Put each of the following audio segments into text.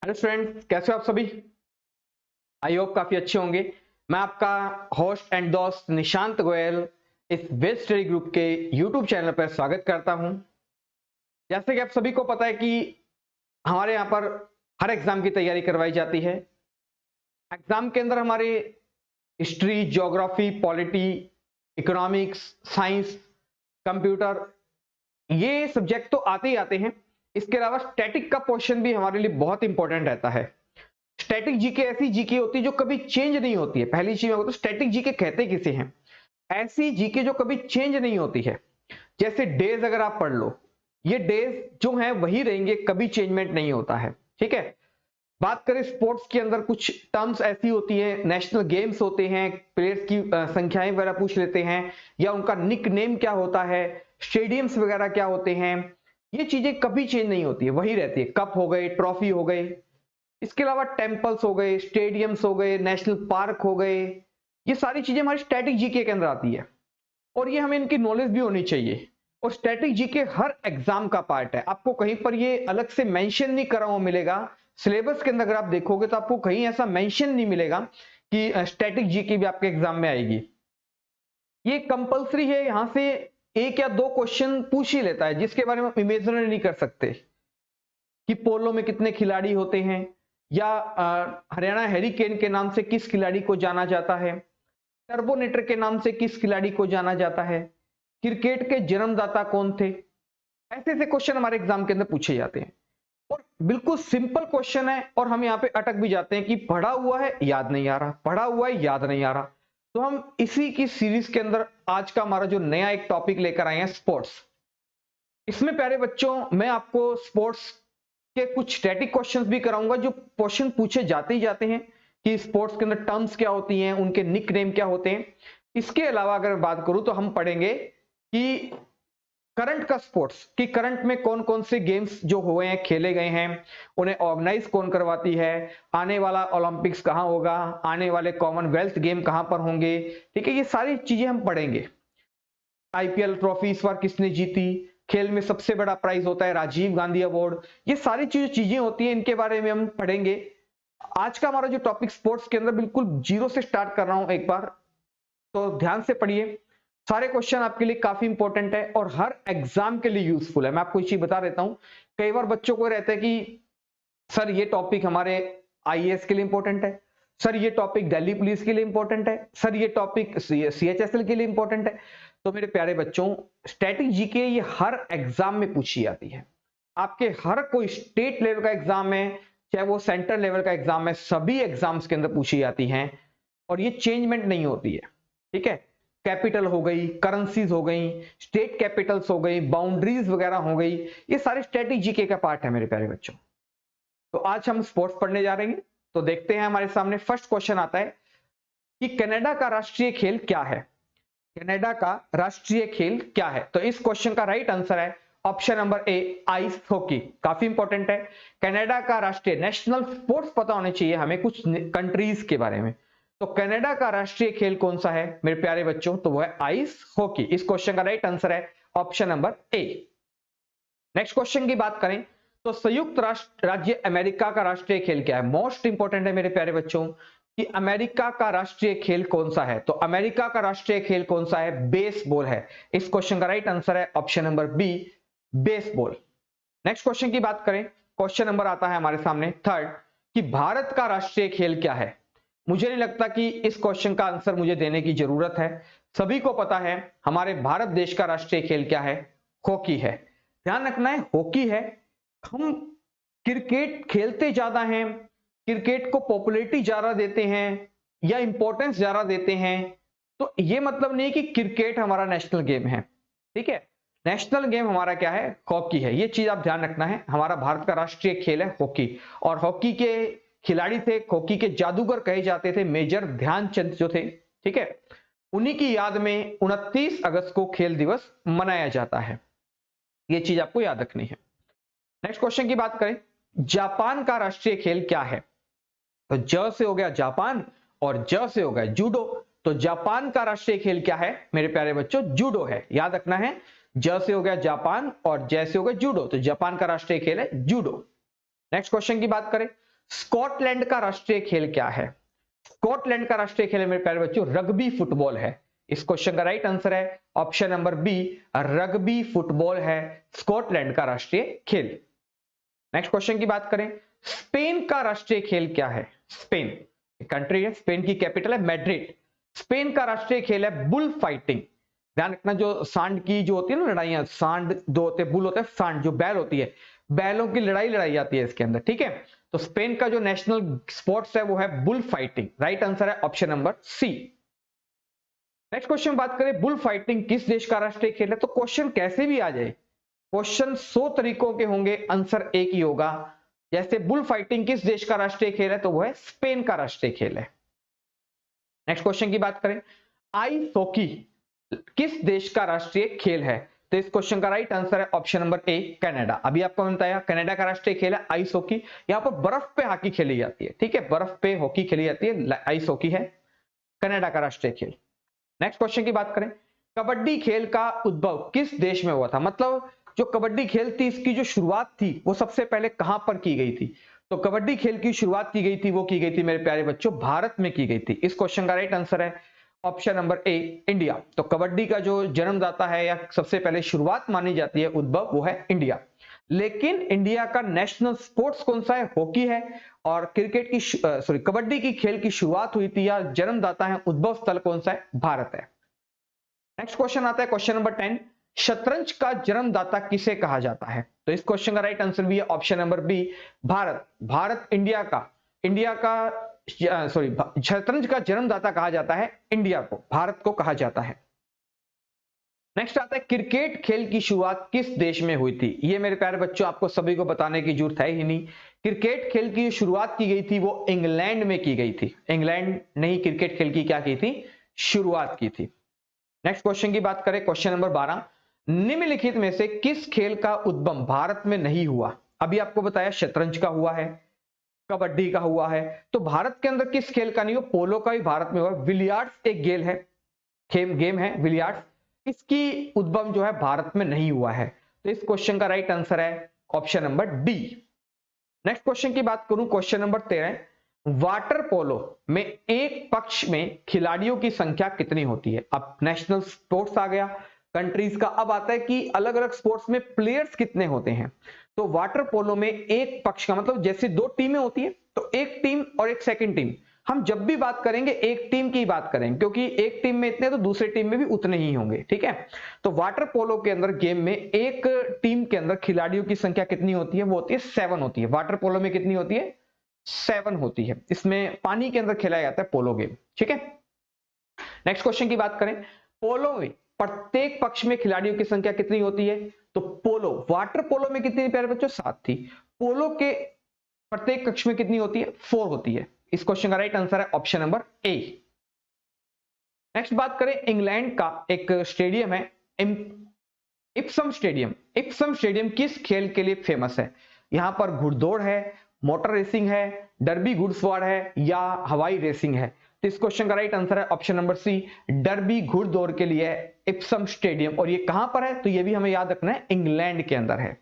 Hello friends, कैसे हो आप सभी। आई होप काफी अच्छे होंगे। मैं आपका होस्ट एंड दोस्त निशांत गोयल इस वेब स्टडी ग्रुप के यूट्यूब चैनल पर स्वागत करता हूं। जैसे कि आप सभी को पता है कि हमारे यहाँ पर हर एग्जाम की तैयारी करवाई जाती है। एग्जाम के अंदर हमारे history, geography, polity, economics, science, computer, ये सब्जेक्ट तो आते ही आते हैं। इसके अलावा स्टैटिक का पोर्शन भी हमारे लिए बहुत इंपॉर्टेंट रहता है। स्टैटिक जीके ऐसी जीके होती है जो कभी चेंज नहीं होती है। पहली चीज तो स्टैटिक जीके कहते किसे हैं? ऐसी जीके जो कभी चेंज नहीं होती है। जैसे डेज अगर आप पढ़ लो, ये डेज जो हैं वही रहेंगे, कभी चेंजमेंट नहीं होता है। ठीक है। बात करें स्पोर्ट्स के अंदर, कुछ टर्म्स ऐसी होती है, नेशनल गेम्स होते हैं, प्लेयर्स की संख्याएं वगैरह पूछ लेते हैं, या उनका निक नेम क्या होता है, स्टेडियम्स वगैरह क्या होते हैं। ये चीजें कभी चेंज नहीं होती है, वही रहती है। कप हो गए, ट्रॉफी हो गए, इसके अलावा टेम्पल्स हो गए, स्टेडियम्स हो गए, नेशनल पार्क हो गए, ये सारी चीजें हमारी स्टैटिक जीके के अंदर आती है और ये हमें इनकी नॉलेज भी होनी चाहिए। और स्टैटिक जीके हर एग्जाम का पार्ट है। आपको कहीं पर ये अलग से मेंशन नहीं करा हुआ मिलेगा। सिलेबस के अंदर अगर आप देखोगे तो आपको कहीं ऐसा मेंशन नहीं मिलेगा कि स्टैटिक जीके भी आपके एग्जाम में आएगी। ये कंपलसरी है, यहां से एक या दो क्वेश्चन पूछ ही लेता है जिसके बारे में हम इमेजिन नहीं कर सकते कि पोलो में कितने खिलाड़ी होते हैं, या हरियाणा हेरिकेन के नाम से किस खिलाड़ी को जाना जाता है, टर्बोनेटर के नाम से किस खिलाड़ी को जाना जाता है, क्रिकेट के जन्मदाता कौन थे। ऐसे ऐसे क्वेश्चन हमारे एग्जाम के अंदर पूछे जाते हैं और बिल्कुल सिंपल क्वेश्चन है और हम यहाँ पे अटक भी जाते हैं कि पढ़ा हुआ है याद नहीं आ रहा, पढ़ा हुआ है याद नहीं आ रहा। तो हम इसी की सीरीज के अंदर आज का हमारा जो नया एक टॉपिक लेकर आए हैं, स्पोर्ट्स। इसमें प्यारे बच्चों, मैं आपको स्पोर्ट्स के कुछ स्टैटिक क्वेश्चंस भी कराऊंगा जो क्वेश्चन पूछे जाते ही जाते हैं कि स्पोर्ट्स के अंदर टर्म्स क्या होती हैं, उनके निक नेम क्या होते हैं। इसके अलावा अगर बात करूं तो हम पढ़ेंगे कि करंट का स्पोर्ट्स, कि करंट में कौन कौन से गेम्स जो हुए हैं, खेले गए हैं, उन्हें ऑर्गेनाइज कौन करवाती है, आने वाला ओलंपिक्स कहां होगा, आने वाले कॉमनवेल्थ गेम कहां पर होंगे। ठीक है, ये सारी चीजें हम पढ़ेंगे। आईपीएल ट्रॉफी इस बार किसने जीती, खेल में सबसे बड़ा प्राइज होता है राजीव गांधी अवार्ड। ये सारी चीजें होती हैं, इनके बारे में हम पढ़ेंगे। आज का हमारा जो टॉपिक स्पोर्ट्स के अंदर बिल्कुल जीरो से स्टार्ट कर रहा हूं एक बार, तो ध्यान से पढ़िए। सारे क्वेश्चन आपके लिए काफी इंपॉर्टेंट है और हर एग्जाम के लिए यूजफुल है। मैं आपको एक चीज बता देता हूं, कई बार बच्चों को रहता है कि सर ये टॉपिक हमारे आईएएस के लिए इंपॉर्टेंट है, सर ये टॉपिक दिल्ली पुलिस के लिए इंपॉर्टेंट है, सर ये टॉपिक सीएचएसएल के लिए इंपॉर्टेंट है। तो मेरे प्यारे बच्चों, स्टैटिक जीके ये हर एग्जाम में पूछी जाती है। आपके हर कोई स्टेट लेवल का एग्जाम है, चाहे वो सेंट्रल लेवल का एग्जाम है, सभी एग्जाम्स के अंदर पूछी जाती हैं और ये चेंजमेंट नहीं होती है। ठीक है। कैपिटल हो गई, करेंसीज हो गई, स्टेट कैपिटल्स हो गई, बाउंड्रीज वगैरह हो गई, ये सारे स्टैटिक जीके का पार्ट है मेरे प्यारे बच्चों। तो आज हम स्पोर्ट्स पढ़ने जा रहे हैं। तो देखते हैं, हमारे सामने फर्स्ट क्वेश्चन आता है कि कनाडा का राष्ट्रीय खेल क्या है। कनाडा का राष्ट्रीय खेल क्या है? तो इस क्वेश्चन का राइट आंसर है option number A, ice hockey. काफी इंपॉर्टेंट है। कनाडा का राष्ट्रीय, नेशनल स्पोर्ट्स पता होने चाहिए हमें कुछ कंट्रीज के बारे में। तो कनाडा का राष्ट्रीय खेल कौन सा है मेरे प्यारे बच्चों? तो वो है आइस हॉकी। इस क्वेश्चन का राइट आंसर है option number A. Next question की बात करें तो संयुक्त राष्ट्र राज्य अमेरिका का राष्ट्रीय खेल क्या है? मोस्ट इंपॉर्टेंट है मेरे प्यारे बच्चों कि अमेरिका का राष्ट्रीय खेल कौन सा है। तो अमेरिका का राष्ट्रीय खेल कौन सा है? बेसबॉल है। इस क्वेश्चन का राइट आंसर है option number B, baseball. Next question की बात करें, क्वेश्चन नंबर आता है हमारे सामने थर्ड कि भारत का राष्ट्रीय खेल क्या है। मुझे नहीं लगता कि इस क्वेश्चन का आंसर मुझे देने की जरूरत है, सभी को पता है हमारे भारत देश का राष्ट्रीय खेल क्या है, हॉकी है। ध्यान रखना है, हॉकी है। हम क्रिकेट खेलते ज्यादा हैं, क्रिकेट को पॉपुलैरिटी ज्यादा देते हैं या इंपॉर्टेंस ज्यादा देते हैं, तो ये मतलब नहीं कि क्रिकेट हमारा नेशनल गेम है। ठीक है, नेशनल गेम हमारा क्या है? हॉकी है। ये चीज आप ध्यान रखना है। हमारा भारत का राष्ट्रीय खेल है हॉकी और हॉकी के खिलाड़ी थे, हॉकी के जादूगर कहे जाते थे मेजर ध्यानचंद जो थे। ठीक है, उन्हीं की याद में 29 अगस्त को खेल दिवस मनाया जाता है। ये चीज आपको याद रखनी है। नेक्स्ट क्वेश्चन की बात करें, जापान का राष्ट्रीय खेल क्या है? तो ज से हो गया जापान और ज से हो गया जूडो। तो जापान का राष्ट्रीय खेल क्या है मेरे प्यारे बच्चों? जूडो है। याद रखना है, ज से हो गया जापान और जय से हो गया जूडो। तो जापान का राष्ट्रीय खेल है जूडो। नेक्स्ट क्वेश्चन की बात करें स्कॉटलैंड का राष्ट्रीय खेल क्या है? स्कॉटलैंड का राष्ट्रीय खेल मेरे प्यारे बच्चों रग्बी फुटबॉल है। इस क्वेश्चन का राइट आंसर है option number B, rugby football है स्कॉटलैंड का राष्ट्रीय खेल। नेक्स्ट क्वेश्चन की बात करें, स्पेन का राष्ट्रीय खेल क्या है? स्पेन कंट्री है, स्पेन की कैपिटल है मैड्रिड। स्पेन का राष्ट्रीय खेल है बुल फाइटिंग। ध्यान रखना, जो सांड की जो होती है ना लड़ाइयां, सांड जो होते हैं, बुल होता है सांड, जो बैल होती है, बैलों की लड़ाई लड़ाई जाती है इसके अंदर, ठीक है। तो स्पेन का जो नेशनल स्पोर्ट्स है वो है बुल फाइटिंग। राइट आंसर है option number C. Next question बात करें, बुल फाइटिंग किस देश का राष्ट्रीय खेल है? तो क्वेश्चन कैसे भी आ जाए, क्वेश्चन 100 तरीकों के होंगे, आंसर एक ही होगा। जैसे बुल फाइटिंग किस देश का राष्ट्रीय खेल है? तो वो है स्पेन का राष्ट्रीय खेल है। नेक्स्ट क्वेश्चन की बात करें, आइस हॉकी किस देश का राष्ट्रीय खेल है? तो इस क्वेश्चन का राइट आंसर है ऑप्शन नंबर ए, कनाडा। अभी आपको बताया कनाडा का राष्ट्रीय खेल है आइस हॉकी। यहां पर बर्फ पे हॉकी खेली जाती है, ठीक है, बर्फ पे हॉकी खेली जाती है, आइस हॉकी है कनाडा का राष्ट्रीय खेल। नेक्स्ट क्वेश्चन की बात करें, कबड्डी खेल का उद्भव किस देश में हुआ था? मतलब जो कबड्डी खेल थी इसकी जो शुरुआत थी वो सबसे पहले कहां पर की गई थी? तो कबड्डी खेल की शुरुआत की गई थी, वो की गई थी मेरे प्यारे बच्चों भारत में की गई थी। इस क्वेश्चन का राइट आंसर है ऑप्शन नंबर ए, इंडिया। तो कबड्डी का जो जन्मदाता है या सबसे पहले शुरुआत मानी जाती है उद्भव, वो है इंडिया। लेकिन इंडिया का नेशनल स्पोर्ट्स कौन सा है? हॉकी है। और क्रिकेट की कबड्डी की खेल की शुरुआत हुई थी या जन्मदाता है, उद्भव स्थल कौन सा है? भारत है। नेक्स्ट क्वेश्चन आता है क्वेश्चन नंबर 10, शतरंज का जन्मदाता किसे कहा जाता है? तो इस क्वेश्चन का राइट आंसर भी है option number B, Bharat. Bharat India का शतरंज का जन्मदाता कहा जाता है इंडिया को, भारत को कहा जाता है। नेक्स्ट आता है, क्रिकेट खेल की शुरुआत किस देश में हुई थी? ये मेरे प्यारे बच्चों आपको सभी को बताने की जरूरत है ही नहीं। क्रिकेट खेल की शुरुआत की गई थी वो इंग्लैंड में की गई थी। इंग्लैंड ने ही क्रिकेट खेल की क्या की थी? शुरुआत की थी। नेक्स्ट क्वेश्चन की बात करें क्वेश्चन नंबर 12, निम्नलिखित में से किस खेल का उद्गम भारत में नहीं हुआ? अभी आपको बताया शतरंज का हुआ है, कबड्डी का हुआ है, तो भारत के अंदर किस खेल का नहीं हो? पोलो का भी भारत में हुआ। बिलियर्ड्स एक गेल है, गेम है बिलियर्ड्स, इसकी उद्गम जो है भारत में नहीं हुआ है। तो इस क्वेश्चन का राइट आंसर है option number D. Next question की बात करूं क्वेश्चन नंबर 13, वाटर पोलो में एक पक्ष में खिलाड़ियों की संख्या कितनी होती है? अब नेशनल स्पोर्ट्स आ गया कंट्रीज का, अब आता है कि अलग अलग स्पोर्ट्स में प्लेयर्स कितने होते हैं। तो वाटर पोलो में एक पक्ष का मतलब जैसे दो टीमें होती है, तो एक टीम और एक सेकंड टीम, हम जब भी बात करेंगे एक टीम की बात करेंगे, क्योंकि एक टीम में इतने तो दूसरे टीम में भी उतने ही होंगे, ठीक है। तो वाटर पोलो के अंदर गेम में एक टीम के अंदर खिलाड़ियों की संख्या कितनी होती है? वो होती है 7 होती है। वाटर पोलो में कितनी होती है? 7 होती है। इसमें पानी के अंदर खेला जाता है पोलो गेम, ठीक है। नेक्स्ट क्वेश्चन की बात करें, पोलो में प्रत्येक पक्ष में खिलाड़ियों की संख्या कितनी होती है? तो पोलो वाटर पोलो में कितनी प्यारे बच्चों? 7 थी। पोलो के प्रत्येक कक्ष में कितनी होती है? 4 होती है। इस क्वेश्चन का राइट आंसर है ऑप्शन नंबर ए। नेक्स्ट बात करें, इंग्लैंड का एक स्टेडियम है इप्सम स्टेडियम। इप्सम स्टेडियम किस खेल के लिए फेमस है? यहां पर घुड़दौड़ है, मोटर रेसिंग है, डर्बी घुड़सवार है या हवाई रेसिंग है? तो इस क्वेश्चन का राइट आंसर है ऑप्शन नंबर सी, डर्बी घुड़दौड़ के लिए इप्सम स्टेडियम। और ये कहां पर है? तो ये भी हमें याद रखना है, इंग्लैंड के अंदर है।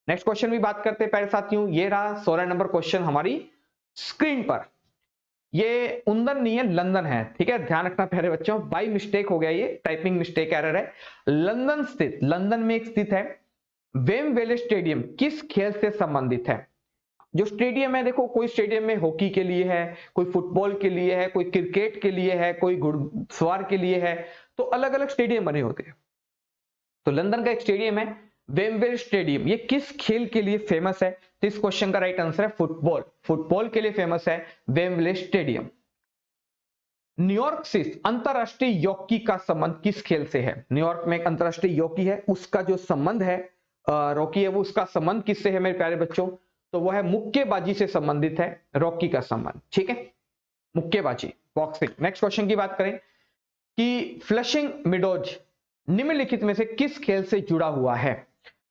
नेक्स्ट क्वेश्चन भी बात करते हैं प्यारे साथियों, ये रहा 16 नंबर क्वेश्चन हमारी स्क्रीन पर। ये उंदन नहीं है, लंदन है, ठीक है, ध्यान रखना प्यारे बच्चों, बाई मिस्टेक हो गया, ये टाइपिंग मिस्टेक एरर है। लंदन में एक स्थित है वेम्बले स्टेडियम किस खेल से संबंधित है? जो स्टेडियम है, देखो कोई स्टेडियम में हॉकी के लिए है, कोई फुटबॉल के लिए है, कोई क्रिकेट के लिए है, कोई घुड़सवार के लिए है, तो अलग अलग स्टेडियम बने होते हैं। तो लंदन का एक स्टेडियम है वेम्बले स्टेडियम, ये किस खेल के लिए फेमस है? तो इस क्वेश्चन का राइट आंसर है फुटबॉल। फुटबॉल के लिए फेमस है वेम्बले स्टेडियम। न्यूयॉर्क से अंतरराष्ट्रीय हॉकी का संबंध किस खेल से है? न्यूयॉर्क में एक अंतरराष्ट्रीय हॉकी है, उसका जो संबंध है रॉकी है, वो उसका संबंध किससे है मेरे प्यारे बच्चों? तो वो है मुक्केबाजी से संबंधित है रॉकी का संबंध, ठीक है, मुक्केबाजी, बॉक्सिंग। नेक्स्ट क्वेश्चन की बात करें कि फ्लशिंग मिडोज निम्नलिखित में से किस खेल से जुड़ा हुआ है?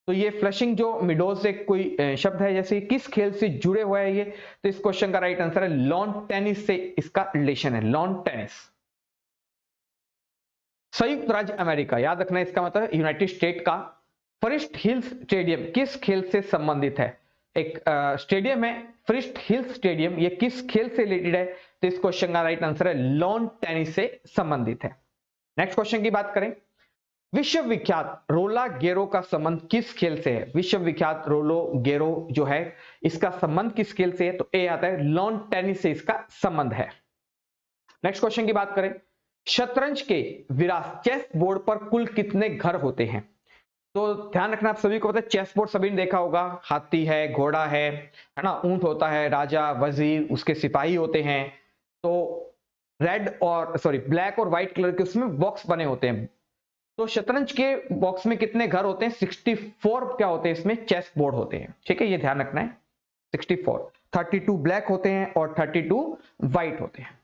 तो ये फ्लशिंग जो मिडोज से कोई शब्द है, जैसे किस खेल से जुड़े हुए है ये? तो इस क्वेश्चन का राइट आंसर है लॉन टेनिस से इसका रिलेशन है, लॉन टेनिस। संयुक्त राज्य अमेरिका, याद रखना इसका मतलब यूनाइटेड स्टेट का फॉरेस्ट हिल्स स्टेडियम किस खेल से संबंधित है? एक स्टेडियम है फ्रिस्ट हिल स्टेडियम, ये किस खेल से रिलेटेड है? तो इस क्वेश्चन का राइट आंसर है लॉन टेनिस से संबंधित है। नेक्स्ट क्वेश्चन की बात करें, विश्व विख्यात रोला गेरो का संबंध किस खेल से है? विश्व विख्यात रोलो गेरो जो है इसका संबंध किस खेल से है? तो ए आता है लॉन टेनिस से इसका संबंध है। नेक्स्ट क्वेश्चन की बात करें, शतरंज के विराट चेस बोर्ड पर कुल कितने घर होते हैं? तो ध्यान रखना, आप सभी को पता है चेस बोर्ड सभी ने देखा होगा, हाथी है, घोड़ा है ना, ऊंट होता है, राजा, वजीर, उसके सिपाही होते हैं। तो रेड और सॉरी ब्लैक और व्हाइट कलर के उसमें बॉक्स बने होते हैं। तो शतरंज के बॉक्स में कितने घर होते हैं? 64 क्या होते हैं इसमें? चेस बोर्ड होते हैं। ठीक है, ये ध्यान रखना है। 64, 32 ब्लैक होते हैं और 32 व्हाइट होते हैं।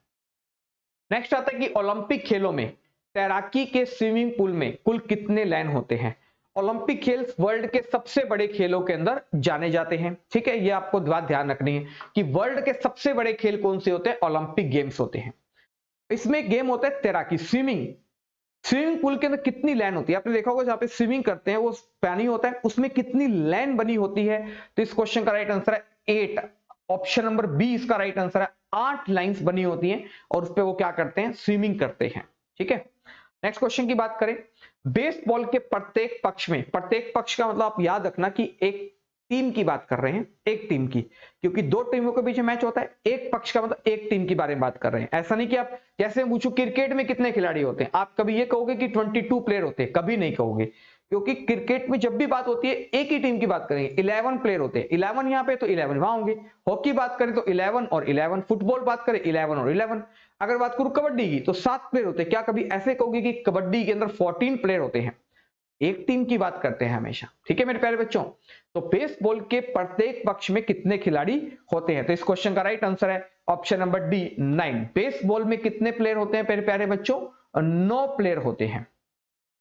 नेक्स्ट आता है कि ओलंपिक खेलों में तैराकी के स्विमिंग पूल में कुल कितने लैन होते हैं? ओलंपिक खेल वर्ल्ड के सबसे बड़े खेलों के अंदर जाने जाते हैं। ठीक है, ये आपको बात ध्यान रखनी है कि वर्ल्ड के सबसे बड़े खेल कौन से होते हैं? ओलंपिक गेम्स होते हैं। इसमें गेम होता है तैराकी, स्विमिंग। स्विमिंग पूल के अंदर कितनी लाइन होती है? आपने देखा होगा जहां पे स्विमिंग करते हैं वो पानी होता है, उसमें कितनी लाइन बनी होती है? तो इस क्वेश्चन का राइट आंसर है 8। ऑप्शन नंबर बी इसका राइट आंसर है। 8 लाइंस बनी होती हैं और उस पर वो क्या करते हैं? स्विमिंग करते हैं। ठीक है, नेक्स्ट क्वेश्चन की बात करें, बेसबॉल के प्रत्येक पक्ष में, प्रत्येक पक्ष का मतलब आप याद रखना कि एक टीम की बात कर रहे हैं, एक टीम की, क्योंकि दो टीमों के बीच मैच होता है। एक पक्ष का मतलब एक टीम के बारे में बात कर रहे हैं। ऐसा नहीं कि आप जैसे पूछो क्रिकेट में कितने खिलाड़ी होते हैं, आप कभी ये कहोगे कि 22 प्लेयर होते हैं, कभी नहीं कहोगे, क्योंकि क्रिकेट में जब भी बात होती है एक ही टीम की बात करेंगे। 11 प्लेयर होते हैं, 11 यहाँ पे तो 11 वहां होंगे। हॉकी बात करें तो 11 और 11, फुटबॉल बात करें 11 और 11। अगर बात करूं कबड्डी की तो 7 प्लेयर होते हैं। क्या कभी ऐसे कहोगे कि कबड्डी के अंदर 14 प्लेयर होते हैं? एक टीम की बात करते हैं हमेशा। ठीक है मेरे प्यारे बच्चों, तो बेसबॉल के प्रत्येक पक्ष में कितने खिलाड़ी होते हैं? तो इस क्वेश्चन का राइट आंसर है ऑप्शन नंबर डी 9। बेसबॉल में कितने प्लेयर होते हैं मेरे प्यारे बच्चों? 9 प्लेयर होते हैं।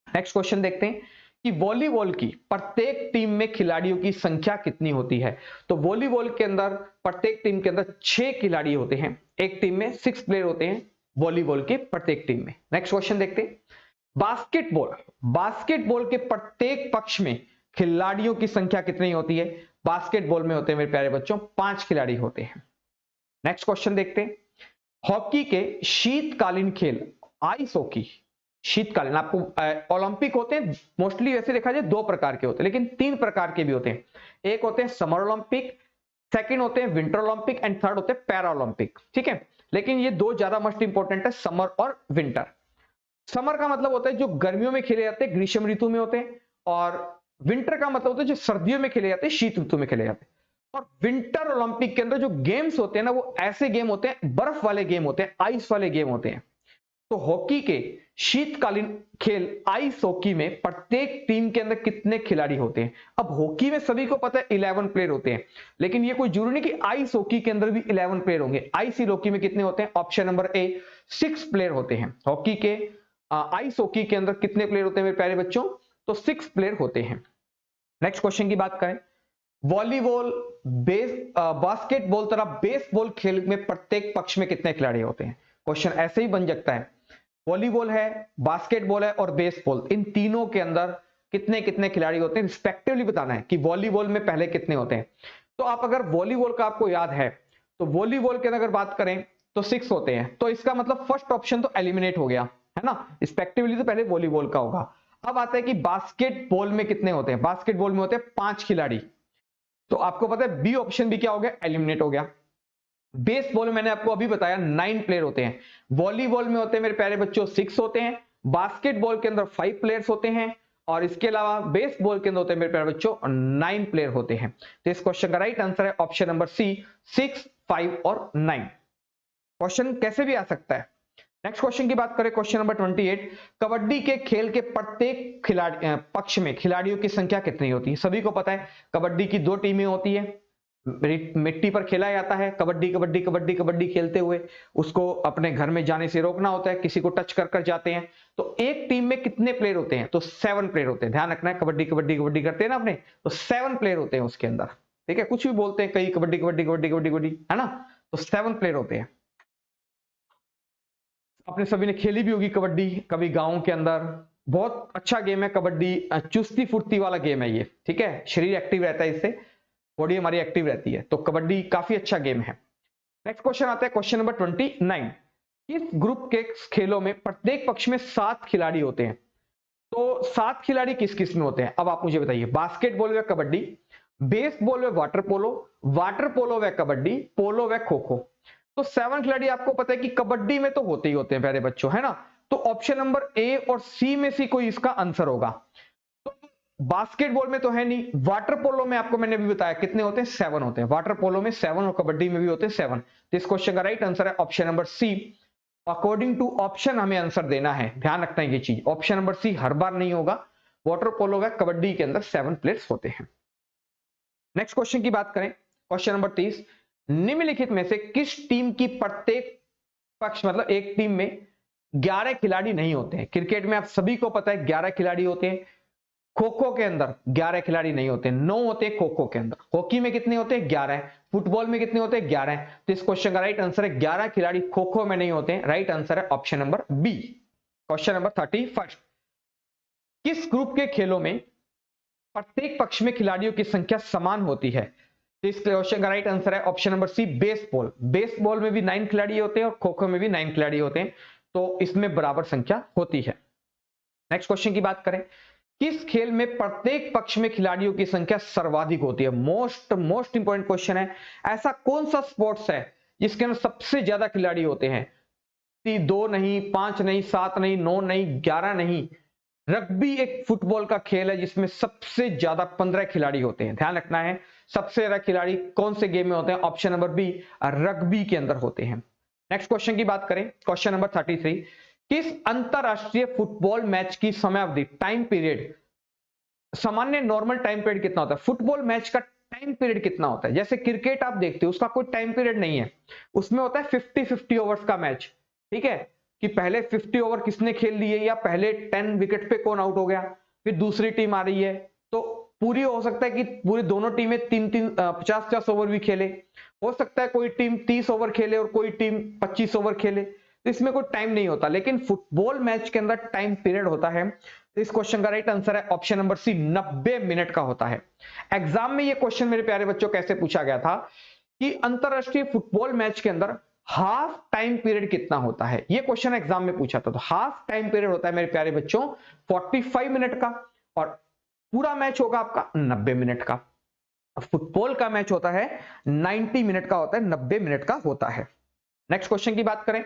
नेक्स्ट क्वेश्चन देखते हैं कि वॉलीबॉल की प्रत्येक टीम में खिलाड़ियों की संख्या कितनी होती है? तो वॉलीबॉल के अंदर प्रत्येक टीम के अंदर 6 खिलाड़ी होते हैं। एक टीम में 6 प्लेयर होते हैं वॉलीबॉल के प्रत्येक टीम में। नेक्स्ट क्वेश्चन देखते हैं, बास्केटबॉल, बास्केटबॉल के प्रत्येक पक्ष में खिलाड़ियों की संख्या कितनी होती है? बास्केटबॉल में होते हैं मेरे प्यारे बच्चों 5 खिलाड़ी होते हैं। नेक्स्ट क्वेश्चन देखते हैं, हॉकी के शीतकालीन खेल, आइस हॉकी शीतकालीन, आपको ओलंपिक होते हैं मोस्टली, वैसे देखा जाए 2 प्रकार के होते हैं, लेकिन 3 प्रकार के भी होते हैं। एक होते हैं समर ओलंपिक, सेकंड होते हैं विंटर ओलंपिक एंड थर्ड होते हैं पैरा ओलंपिक। ठीक है, लेकिन ये 2 ज्यादा मोस्ट इंपॉर्टेंट है, समर और विंटर। समर का मतलब होता है जो गर्मियों में खेले जाते हैं, ग्रीष्म ऋतु में होते हैं, और विंटर का मतलब होता है जो सर्दियों में खेले जाते हैं, शीत ऋतु में खेले जाते हैं। और विंटर ओलंपिक के अंदर जो गेम्स होते हैं ना, वो ऐसे गेम होते हैं, बर्फ वाले गेम होते हैं, आइस वाले गेम होते हैं। तो हॉकी के शीतकालीन खेल आइस हॉकी में प्रत्येक टीम के अंदर कितने खिलाड़ी होते हैं? अब हॉकी में सभी को पता है 11 प्लेयर होते हैं, लेकिन ये कोई जरूरी नहीं कि आइस हॉकी के अंदर भी 11 प्लेयर होंगे। आइस हॉकी में कितने होते हैं? ऑप्शन नंबर ए 6 प्लेयर होते हैं। हॉकी के आइस हॉकी के अंदर कितने प्लेयर होते हैं मेरे प्यारे बच्चों? तो 6 प्लेयर होते हैं। नेक्स्ट क्वेश्चन की बात करें, वॉलीबॉल, बास्केटबॉल तथा बेसबॉल खेल में प्रत्येक पक्ष में कितने खिलाड़ी होते हैं? क्वेश्चन ऐसे ही बन सकता है, वॉलीबॉल है, बास्केटबॉल है और बेसबॉल, इन तीनों के अंदर कितने कितने खिलाड़ी होते हैं रिस्पेक्टिवली बताना है कि वॉलीबॉल में पहले कितने होते हैं। तो आप अगर वॉलीबॉल का आपको याद है तो वॉलीबॉल के अगर बात करें तो 6 होते हैं, तो इसका मतलब फर्स्ट ऑप्शन तो एलिमिनेट हो गया है ना, रिस्पेक्टिवली तो पहले वॉलीबॉल का होगा। अब आता है कि बास्केटबॉल में कितने होते हैं? बास्केटबॉल में होते हैं 5 खिलाड़ी, तो आपको पता है बी ऑप्शन भी क्या हो गया? एलिमिनेट हो गया। बेसबॉल में मैंने आपको अभी बताया 9 प्लेयर होते हैं, वॉलीबॉल में होते हैं मेरे प्यारे बच्चों 6 होते हैं, बास्केटबॉल के अंदर 5 प्लेयर्स होते हैं, और इसके अलावा बेसबॉल के अंदर होते हैं मेरे प्यारे बच्चों 9 प्लेयर होते हैं। तो इस क्वेश्चन का राइट आंसर है ऑप्शन नंबर सी 6, 5 और 9। क्वेश्चन कैसे भी आ सकता है। नेक्स्ट क्वेश्चन की बात करें, क्वेश्चन नंबर 28, कबड्डी के खेल के प्रत्येक खिलाड़ी पक्ष में खिलाड़ियों की संख्या कितनी होती है? सभी को पता है कबड्डी की 2 टीमें होती है, मिट्टी पर खेला जाता है, कबड्डी कबड्डी कबड्डी कबड्डी खेलते हुए उसको अपने घर में जाने से रोकना होता है, किसी को टच कर कर जाते हैं। तो एक टीम में कितने प्लेयर होते हैं? तो 7 प्लेयर होते हैं। ध्यान रखना है, कबड्डी कबड्डी कबड्डी करते हैं ना अपने, तो 7 प्लेयर होते हैं उसके अंदर। ठीक है, कुछ भी बोलते हैं कई, कबड्डी कबड्डी कबड्डी कबड्डी कबड्डी, है ना, तो 7 प्लेयर होते हैं। अपने सभी ने खेली भी होगी कबड्डी कभी गांव के अंदर, बहुत अच्छा गेम है कबड्डी, चुस्ती फुर्ती वाला गेम है ये। ठीक है, शरीर एक्टिव रहता है इससे। बॉडी हमारी एक्टिव रहती है, तो कबड्डी काफी अच्छा गेम है। नेक्स्ट क्वेश्चन आता है क्वेश्चन नंबर 29। इस ग्रुप के खेलों में प्रत्येक पक्ष में 7 खिलाड़ी होते हैं, तो 7 खिलाड़ी किस किस में होते हैं? अब आप मुझे बताइए, बास्केटबॉल व कबड्डी, बेसबॉल व वाटर पोलो व कबड्डी, पोलो व खो खो। तो 7 खिलाड़ी आपको पता है कि कबड्डी में तो होते ही होते हैं प्यारे बच्चों, है ना? तो ऑप्शन नंबर ए और सी में से कोई इसका आंसर होगा। तो बास्केटबॉल में तो है नहीं, वाटर पोलो में आपको मैंने भी बताया कितने होते हैं, 7 होते हैं। वाटर पोलो में 7 और कबड्डी में भी होते हैं 7। तो इस क्वेश्चन का राइट आंसर है option number C. According to option हमें आंसर देना है, ध्यान रखना है ये चीज, ऑप्शन नंबर सी हर बार नहीं होगा। वाटर पोलो व कबड्डी के अंदर 7 प्लेयर्स होते हैं। नेक्स्ट क्वेश्चन की बात करें, क्वेश्चन नंबर 30। निम्नलिखित में से किस टीम की प्रत्येक पक्ष मतलब एक टीम में 11 खिलाड़ी नहीं होते हैं? क्रिकेट में आप सभी को पता है 11 खिलाड़ी होते हैं, खो खो के अंदर 11 खिलाड़ी नहीं होते, 9 होते हैं खो खो के अंदर। हॉकी में कितने होते हैं? 11 है। फुटबॉल में कितने होते हैं? 11 है। तो इस क्वेश्चन का राइट आंसर है 11 खिलाड़ी खो खो में नहीं होते हैं। राइट आंसर है option number B. Question number 31। किस ग्रुप के खेलों में प्रत्येक पक्ष में खिलाड़ियों की संख्या समान होती है? तो इस क्वेश्चन का राइट आंसर है option number C, baseball. Baseball में भी 9 खिलाड़ी होते हैं और खो खो में भी 9 खिलाड़ी होते हैं, तो इसमें बराबर संख्या होती है। नेक्स्ट क्वेश्चन की बात करें, किस खेल में प्रत्येक पक्ष में खिलाड़ियों की संख्या सर्वाधिक होती है? मोस्ट इंपॉर्टेंट क्वेश्चन है। ऐसा कौन सा स्पोर्ट्स है जिसके अंदर सबसे ज्यादा खिलाड़ी होते हैं? 2 नहीं, 5 नहीं, 7 नहीं, 9 नहीं, 11 नहीं। रग्बी एक फुटबॉल का खेल है जिसमें सबसे ज्यादा 15 खिलाड़ी होते हैं। ध्यान रखना है, सबसे ज्यादा खिलाड़ी कौन से गेम में होते हैं? ऑप्शन नंबर बी, रग्बी के अंदर होते हैं। नेक्स्ट क्वेश्चन की बात करें, क्वेश्चन नंबर 33। किस अंतरराष्ट्रीय फुटबॉल मैच की समयावधि, टाइम पीरियड, सामान्य नॉर्मल टाइम पीरियड कितना होता है? फुटबॉल मैच का टाइम पीरियड कितना होता है? जैसे क्रिकेट आप देखते हो उसका कोई टाइम पीरियड नहीं है, उसमें होता है 50-50 ओवर्स का मैच। ठीक है, कि पहले 50 ओवर किसने खेल लिए, या पहले 10 विकेट पे कौन आउट हो गया, फिर दूसरी टीम आ रही है, तो पूरी हो सकता है कि पूरी दोनों टीमें 50-50 ओवर भी खेले, हो सकता है कोई टीम 30 ओवर खेले और कोई टीम 25 ओवर खेले, तो इसमें कोई टाइम नहीं होता। लेकिन फुटबॉल मैच के अंदर टाइम पीरियड होता है। तो इस क्वेश्चन का राइट आंसर है ऑप्शन नंबर सी, 90 मिनट का होता है। एग्जाम में ये क्वेश्चन मेरे प्यारे बच्चों कैसे पूछा गया था कि अंतरराष्ट्रीय फुटबॉल मैच के अंदर हाफ टाइम पीरियड कितना होता है, ये क्वेश्चन एग्जाम में पूछा था। तो हाफ टाइम पीरियड होता है मेरे प्यारे बच्चों 45 मिनट का, और पूरा मैच होगा आपका 90 मिनट का। फुटबॉल का मैच होता है 90 मिनट का होता है, 90 मिनट का होता है। नेक्स्ट क्वेश्चन की बात करें,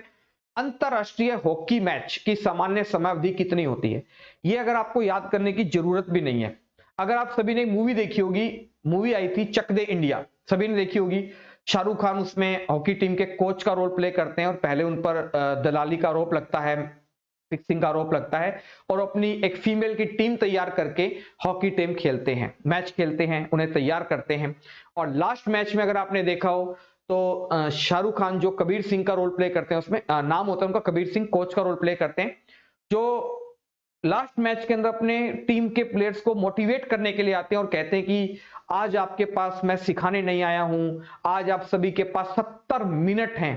अंतरराष्ट्रीय हॉकी मैच की सामान्य समयावधि कितनी होती है? ये अगर आपको याद करने की जरूरत भी नहीं है। अगर आप सभी ने मूवी देखी होगी, मूवी आई थी चक दे इंडिया, सभी ने देखी होगी। शाहरुख खान उसमें हॉकी टीम के कोच का रोल प्ले करते हैं और पहले उन पर दलाली का आरोप लगता है, फिक्सिंग का आरोप लगता है, और अपनी एक फीमेल की टीम तैयार करके हॉकी टीम खेलते हैं, मैच खेलते हैं, उन्हें तैयार करते हैं। और लास्ट मैच में अगर आपने देखा हो तो शाहरुख खान जो कबीर सिंह का रोल प्ले करते हैं, उसमें नाम होता है उनका कबीर सिंह, कोच का रोल प्ले करते हैं, जो लास्ट मैच के अंदर अपने टीम के प्लेयर्स को मोटिवेट करने के लिए आते हैं और कहते हैं कि आज आपके पास मैं सिखाने नहीं आया हूं, आज आप सभी के पास 70 मिनट हैं।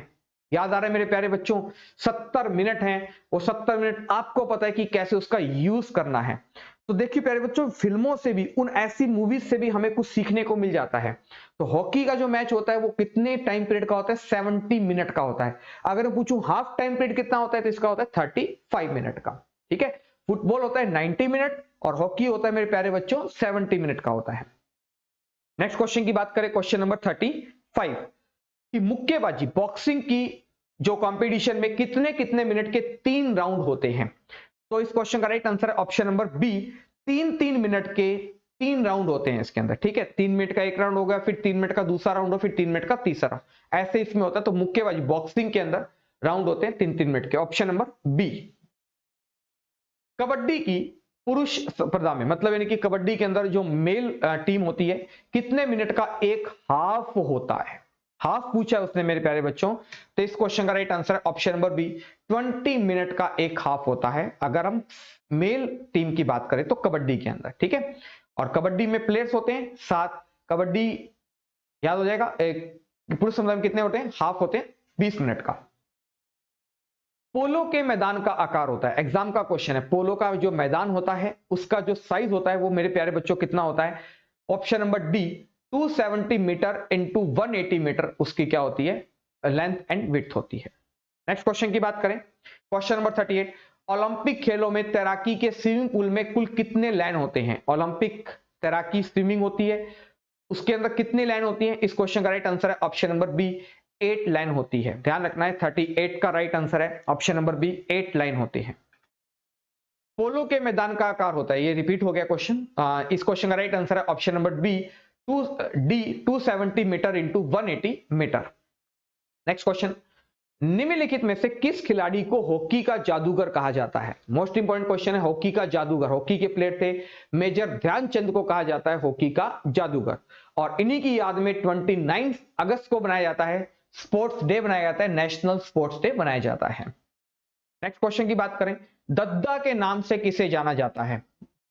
याद आ रहा है मेरे प्यारे बच्चों, 70 मिनट हैं, वो 70 मिनट आपको पता है कि कैसे उसका यूज करना है। तो देखिए प्यारे बच्चों, फिल्मों से भी, उन ऐसी मूवीज से भी हमें कुछ सीखने को मिल जाता है। तो हॉकी का जो मैच होता है वो कितने टाइम पीरियड का होता है? 70 मिनट का होता है। अगर मैं पूछूं हाफ टाइम पीरियड कितना होता है, तो इसका होता है 35 मिनट का। ठीक है, फुटबॉल होता है 90 मिनट और हॉकी होता है मेरे प्यारे बच्चों 70 मिनट का होता है। नेक्स्ट क्वेश्चन की बात करें, क्वेश्चन नंबर 35, कि मुक्केबाजी बॉक्सिंग की जो कंपटीशन में कितने कितने मिनट के 3 राउंड होते हैं? तो इस क्वेश्चन का राइट आंसर है ऑप्शन नंबर बी, 3-3 मिनट के 3 राउंड होते हैं इसके अंदर। ठीक है, 3 मिनट का एक राउंड होगा, फिर 3 मिनट का दूसरा राउंड हो, फिर 3 मिनट का तीसरा राउंड, ऐसे इसमें होता है। तो मुक्केबाजी बॉक्सिंग के अंदर राउंड होते हैं 3-3 मिनट के, ऑप्शन नंबर बी। कबड्डी की पुरुष स्पर्धा में, मतलब यानी कि कबड्डी के अंदर जो मेल टीम होती है, कितने मिनट का एक हाफ होता है? हाफ पूछा है उसने मेरे प्यारे बच्चों। तो इस क्वेश्चन का राइट आंसर है ऑप्शन नंबर बी, 20 मिनट का एक हाफ होता है, अगर हम मेल टीम की बात करें तो कबड्डी के अंदर। ठीक है, और कबड्डी में प्लेयर्स होते हैं 7, कबड्डी याद हो जाएगा। एक पुरुष स्पर्धा में कितने होते हैं? हाफ होते हैं 20 मिनट का। पोलो के मैदान का आकार होता है, एग्जाम का क्वेश्चन है, पोलो का जो मैदान होता है उसका जो साइज होता है वो मेरे प्यारे बच्चों कितना होता है? Option number D, 270 metre into 180 metre उसकी क्या होती है, लेंथ एंड विड्थ होती है। नेक्स्ट क्वेश्चन की बात करें, क्वेश्चन नंबर 38, ओलंपिक खेलों में तैराकी के स्विमिंग पूल में कुल कितने लाइन होते हैं? ओलंपिक तैराकी स्विमिंग होती है, उसके अंदर कितनी लाइन होती है? इस क्वेश्चन का राइट आंसर है ऑप्शन नंबर बी, 8 लाइन होती है। ध्यान रखना है, 38 का राइट आंसर है ऑप्शन नंबर बी, 8 लाइन होती है। पोलो के मैदान का आकार होता है, ये रिपीट हो गया क्वेश्चन, इस क्वेश्चन का राइट आंसर है option number B, 270 metre into 180 metre. Next question, निम्नलिखित में से किस खिलाड़ी को हॉकी का जादूगर कहा जाता है? मोस्ट इंपॉर्टेंट क्वेश्चन है, हॉकी का जादूगर, हॉकी के प्लेयर थे मेजर ध्यानचंद को कहा जाता है हॉकी का जादूगर, और इन्हीं की याद में 29 अगस्त को बनाया जाता है स्पोर्ट्स डे, बनाया जाता है नेशनल स्पोर्ट्स डे बनाया जाता है। नेक्स्ट क्वेश्चन की बात करें, दद्दा के नाम से किसे जाना जाता है?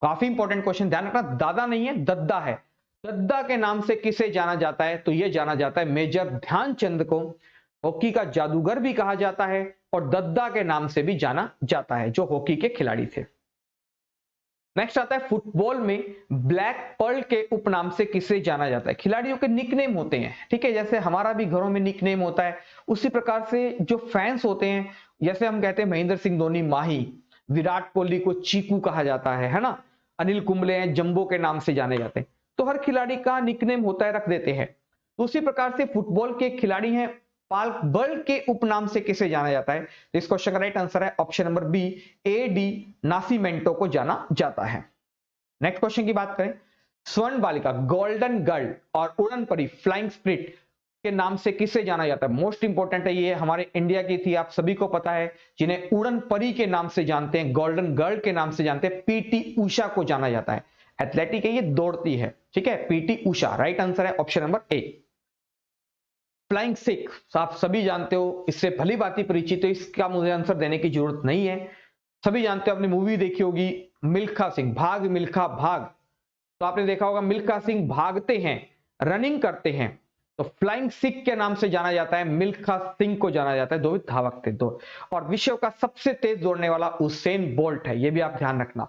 काफी इंपॉर्टेंट क्वेश्चन, ध्यान रखना, दादा नहीं है दद्दा है। दद्दा के नाम से किसे जाना जाता है? तो यह जाना जाता है मेजर ध्यानचंद को हॉकी का जादूगर भी कहा जाता है और दद्दा के नाम से भी जाना जाता है, जो हॉकी के खिलाड़ी थे। नेक्स्ट आता है, फुटबॉल में ब्लैक पर्ल के उपनाम से किसे जाना जाता है? खिलाड़ियों के निकनेम होते हैं, ठीक है, जैसे हमारा भी घरों में निकनेम होता है, उसी प्रकार से जो फैंस होते हैं, जैसे हम कहते हैं महेंद्र सिंह धोनी माही, विराट कोहली को चीकू कहा जाता है ना, अनिल कुंबले हैं जंबो के नाम से जाने जाते हैं, तो हर खिलाड़ी का निकनेम होता है, रख देते हैं। उसी प्रकार से फुटबॉल के खिलाड़ी हैं पाल्क बर्ल के उपनाम से किसे जाना जाता है? इस क्वेश्चन का राइट आंसर है ऑप्शन नंबर बी, एडी नासीमेंटो को जाना जाता है। नेक्स्ट क्वेश्चन की बात करें, स्वर्ण बालिका, गोल्डन गर्ल और उड़न परी फ्लाइंग स्प्रिट के नाम से किसे जाना जाता है? मोस्ट इंपॉर्टेंट है, ये हमारे इंडिया की थी, आप सभी को पता है, जिन्हें उड़न परी के नाम से जानते हैं, गोल्डन गर्ल के नाम से जानते हैं, पीटी उषा को जाना जाता है। एथलेटिक है, ये दौड़ती है, ठीक है, पीटी उषा। राइट आंसर है option number A. Flying Sikh आप सभी जानते हो, इससे भली भांति परिचित हो, इसका मुझे आंसर देने की जरूरत नहीं है, सभी जानते हो, आपने मूवी देखी होगी मिल्खा सिंह, भाग मिल्खा भाग, तो आपने देखा होगा मिल्खा सिंह भागते हैं, रनिंग करते हैं, तो फ्लाइंग सिख के नाम से जाना जाता है, मिल्खा सिंह को जाना जाता है, दो धावक थे दो, और विश्व का सबसे तेज दौड़ने वाला उसेन बोल्ट है, ये भी आप ध्यान रखना।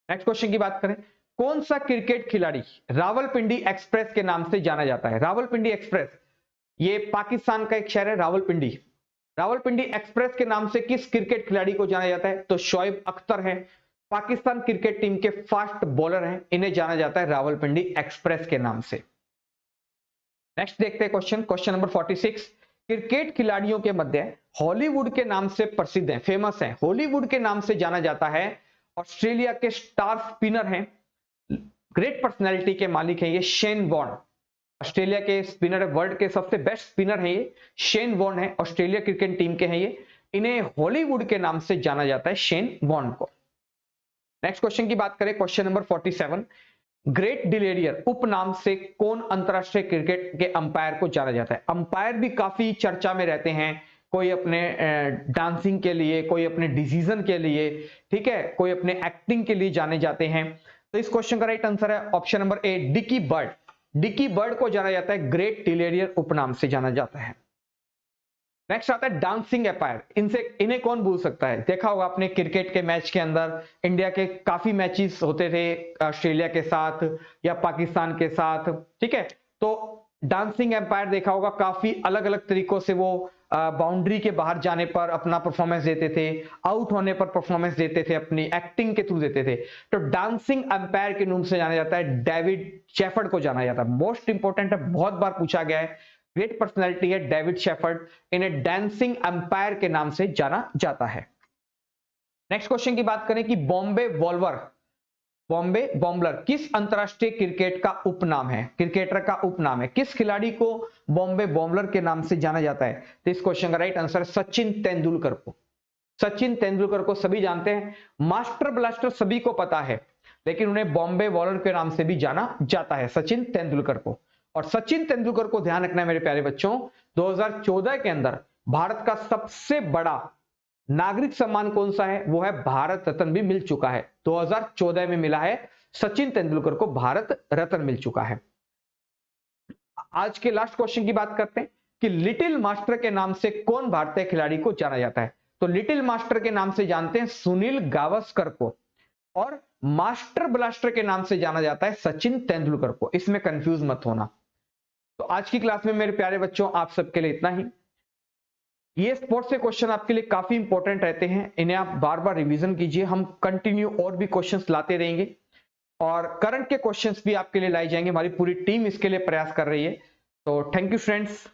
नेक्स्ट क्वेश्चन की बात करें, कौन सा क्रिकेट खिलाड़ी रावलपिंडी एक्सप्रेस के नाम से जाना जाता है? रावलपिंडी एक्सप्रेस, ये पाकिस्तान का एक शहर है रावलपिंडी। रावलपिंडी एक्सप्रेस के नाम से किस क्रिकेट खिलाड़ी को जाना जाता है? तो शोएब अख्तर है, पाकिस्तान क्रिकेट टीम के फास्ट बॉलर हैं, इन्हें जाना जाता है रावलपिंडी एक्सप्रेस के नाम से। नेक्स्ट देखते हैं क्वेश्चन, क्वेश्चन नंबर 46, क्रिकेट खिलाड़ियों के मध्य हॉलीवुड के नाम से प्रसिद्ध है, फेमस है, हॉलीवुड के नाम से जाना जाता है, ऑस्ट्रेलिया के स्टार स्पिनर हैं, ग्रेट पर्सनैलिटी के मालिक हैं ये शेन वॉर्न, ऑस्ट्रेलिया के स्पिनर, वर्ल्ड के सबसे बेस्ट स्पिनर हैं ये शेन वॉर्न है, ऑस्ट्रेलिया क्रिकेट टीम के हैं ये, इन्हें हॉलीवुड के नाम से जाना जाता है, शेन वॉर्न को। नेक्स्ट क्वेश्चन की बात करें, क्वेश्चन नंबर 47, ग्रेट डिलेरियर उपनाम से कौन अंतरराष्ट्रीय क्रिकेट के अंपायर को जाना जाता है? अंपायर भी काफी चर्चा में रहते हैं, कोई अपने डांसिंग के लिए, कोई अपने डिसीजन के लिए, ठीक है, कोई अपने एक्टिंग के लिए जाने जाते हैं, तो इस क्वेश्चन का राइट आंसर है option number A, Dickie Bird. Dickie Bird को जाना जाता है ग्रेट डिलेरियर उपनाम से जाना जाता है। नेक्स्ट आता है डांसिंग एम्पायर, इन्हें कौन भूल सकता है? देखा होगा आपने क्रिकेट के मैच के अंदर, इंडिया के काफी मैचेस होते थे ऑस्ट्रेलिया के साथ या पाकिस्तान के साथ, ठीक है, तो डांसिंग एम्पायर देखा होगा, काफी अलग अलग तरीकों से वो बाउंड्री के बाहर जाने पर अपना परफॉर्मेंस देते थे, आउट होने पर परफॉर्मेंस देते थे, अपनी एक्टिंग के थ्रू देते थे, तो डांसिंग एम्पायर के नाम से जाना जाता है डेविड शेफर्ड को जाना जाता है। मोस्ट इंपॉर्टेंट है, बहुत बार पूछा गया है, ग्रेट पर्सनैलिटी है डेविड शेफर्ड, इन्हें डांसिंग एम्पायर के नाम से जाना जाता है। नेक्स्ट क्वेश्चन की बात करें कि बॉम्बे बॉम्बलर किस अंतरराष्ट्रीय क्रिकेट का उपनाम है, क्रिकेटर का उपनाम है, किस खिलाड़ी को बॉम्बे बॉम्बलर के नाम से जाना जाता है? तो इस क्वेश्चन का राइट आंसर सचिन तेंदुलकर को। सचिन तेंदुलकर को सभी जानते हैं, मास्टर ब्लास्टर सभी को पता है, लेकिन उन्हें बॉम्बे बॉलर के नाम से भी जाना जाता है, सचिन तेंदुलकर को। और सचिन तेंदुलकर को ध्यान रखना है मेरे प्यारे बच्चों, 2014 के अंदर भारत का सबसे बड़ा नागरिक सम्मान कौन सा है? वो है भारत रत्न भी मिल चुका है, 2014 में मिला है, सचिन तेंदुलकर को भारत रत्न मिल चुका है। आज के लास्ट क्वेश्चन की बात करते हैं कि लिटिल मास्टर के नाम से कौन भारतीय खिलाड़ी को जाना जाता है? तो लिटिल मास्टर के नाम से जानते हैं सुनील गावस्कर को, और मास्टर ब्लास्टर के नाम से जाना जाता है सचिन तेंदुलकर को, इसमें कंफ्यूज मत होना। तो आज की क्लास में मेरे प्यारे बच्चों आप सबके लिए इतना ही। ये स्पोर्ट्स के क्वेश्चन आपके लिए काफी इंपॉर्टेंट रहते हैं, इन्हें आप बार बार रिवीजन कीजिए। हम कंटिन्यू और भी क्वेश्चंस लाते रहेंगे और करंट के क्वेश्चंस भी आपके लिए लाए जाएंगे। हमारी पूरी टीम इसके लिए प्रयास कर रही है। तो थैंक यू फ्रेंड्स।